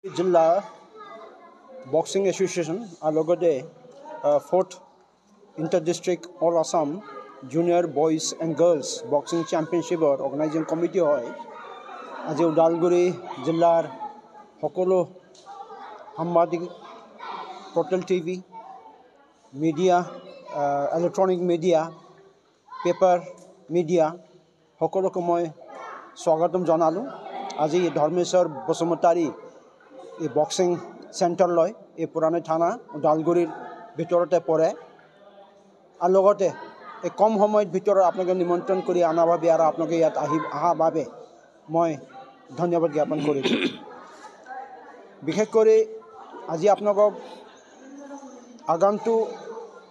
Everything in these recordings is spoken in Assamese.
Jilla Boxing Association alogode 4th Inter-District All Assam Junior Boys and Girls Boxing Championship Organizing Committee hoy আজি Udalguri Jillar Hokolo Hammadik Portal TV media electronic media paper media Hokolo moi swagatom janalu আজি ধৰ্মেশ্বৰ বসুমতাৰী এই বক্সিং সেন্টাৰ লয় এই পুৰাণা থানা উদালগুৰিৰ ভিতৰতে পৰে আৰু লগতে এই কম সময়ৰ ভিতৰত আপোনাক নিমন্ত্ৰণ কৰি আনা বাবে আৰু আপোনাক ইয়াত আহা বাবে মই ধন্যবাদ জ্ঞাপন কৰিছো বিশেষ কৰি আজি আপোনাক আগন্তু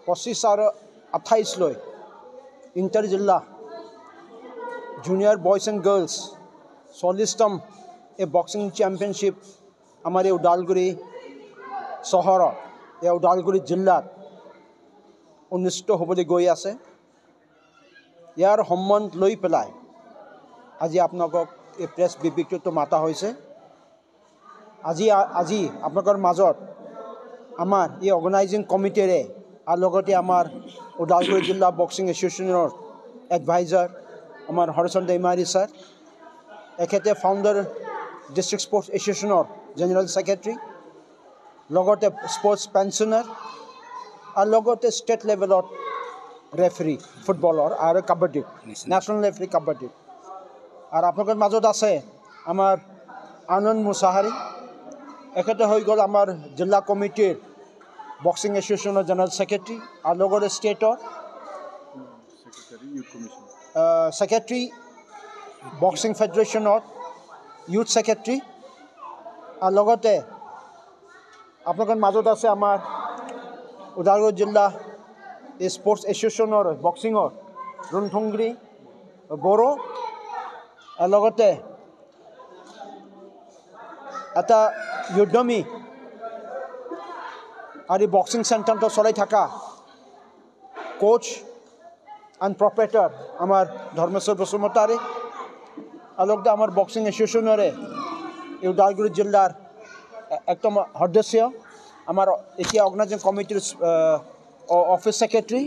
25 আৰু 28 লৈ ইণ্টাৰ জিলা জুনিয়ৰ বয়জ এণ্ড গাৰ্লছ 40তম এই বক্সিং চেম্পিয়নশিপ আমাৰ এই উদালগুৰি চহৰত এই উদালগুৰি জিলাত অনুষ্ঠিত হ'বলৈ গৈ আছে ইয়াৰ সম্বন্ধ লৈ পেলাই আজি আপোনাক এই প্ৰেছ বিবৃতিটো মাতা হৈছে আজি আপোনাকৰ মাজত আমাৰ এই অৰ্গেনাইজিং কমিটিৰে আৰু লগতে আমাৰ উদালগুৰি জিলা বক্সিং এছ'চিয়েশ্যনৰ এডভাইজাৰ আমাৰ হৰচন্দ দৈমাৰী ছাৰ এখেতে ফাউণ্ডাৰ ডিষ্ট্ৰিক্ট স্পৰ্টছ এছ'চিয়েশ্যনৰ জেনেৰেল ছেক্ৰেটাৰী লগতে স্পৰ্টছ পেঞ্চনাৰ আৰু লগতে ষ্টেট লেভেলত ৰেফাৰী ফুটবলৰ আৰু কাবাডী নেশ্যনেল ৰেফাৰী কাবাডী আৰু আপোনালোকৰ মাজত আছে আমাৰ আনন্দ মুছাহাৰী এখেতে হৈ গ'ল আমাৰ জিলা কমিটিৰ বক্সিং এছ'চিয়েশ্যনৰ জেনেৰেল ছেক্ৰেটাৰী আৰু লগতে ষ্টেটৰ ছেক্ৰেটাৰী বক্সিং ফেডাৰেশ্যনৰ ইউথ ছেক্ৰেটাৰী আৰু লগতে আপোনালোকৰ মাজত আছে আমাৰ উদালগুৰি জিলা স্পৰ্টছ এছ'চিয়েশ্যনৰ বক্সিঙৰ ৰণথুংগুৰি বড়ো আৰু লগতে এটা উদ্যমী আৰু বক্সিং চেণ্টাৰটো চলাই থকা কোচ এণ্ড প্ৰপাৰেটৰ আমাৰ ধৰ্মেশ্বৰ বসুমতাৰী আৰু লগতে আমাৰ বক্সিং এছ'চিয়েশ্যনৰে এই উদালগুৰি জিলাৰ একদম সদস্য আমাৰ এতিয়া অৰ্গেনাইজিং কমিটিৰ অফিচ ছেক্ৰেটাৰী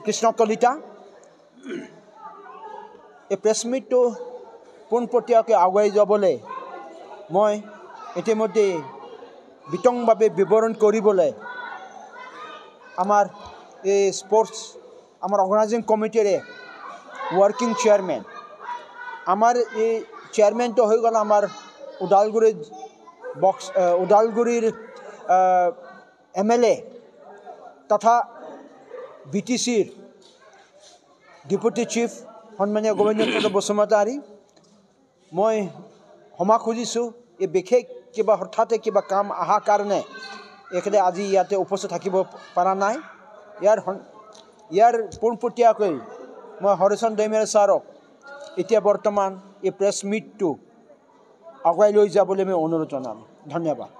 কৃষ্ণ কলিতা এই প্ৰেছ মিটটো পোনপটীয়াকৈ আগুৱাই যাবলৈ মই ইতিমধ্যে বিতংভাৱে বিৱৰণ কৰিবলৈ আমাৰ এই স্পৰ্টছ আমাৰ অৰ্গেনাইজিং কমিটিৰে ৱৰ্কিং চেয়াৰমেন আমাৰ এই চেয়াৰমেনটো হৈ গ'ল আমাৰ উদালগুৰিৰ MLA তথা BTCৰ ডেপুটি চিফ সন্মানীয় গোবিন্দ বসুমতাৰী মই ক্ষমা খুজিছোঁ এই বিশেষ কিবা হঠাতে কিবা কাম অহাৰ কাৰণে এখেতে আজি ইয়াতে উপস্থিত থাকিব পৰা নাই ইয়াৰ পোনপটীয়াকৈ মই হৰচন্দ দৈমাৰী ছাৰক এতিয়া বৰ্তমান এই প্ৰেছ মিটটো আগুৱাই লৈ যাবলৈ মই অনুৰোধ জনালোঁ ধন্যবাদ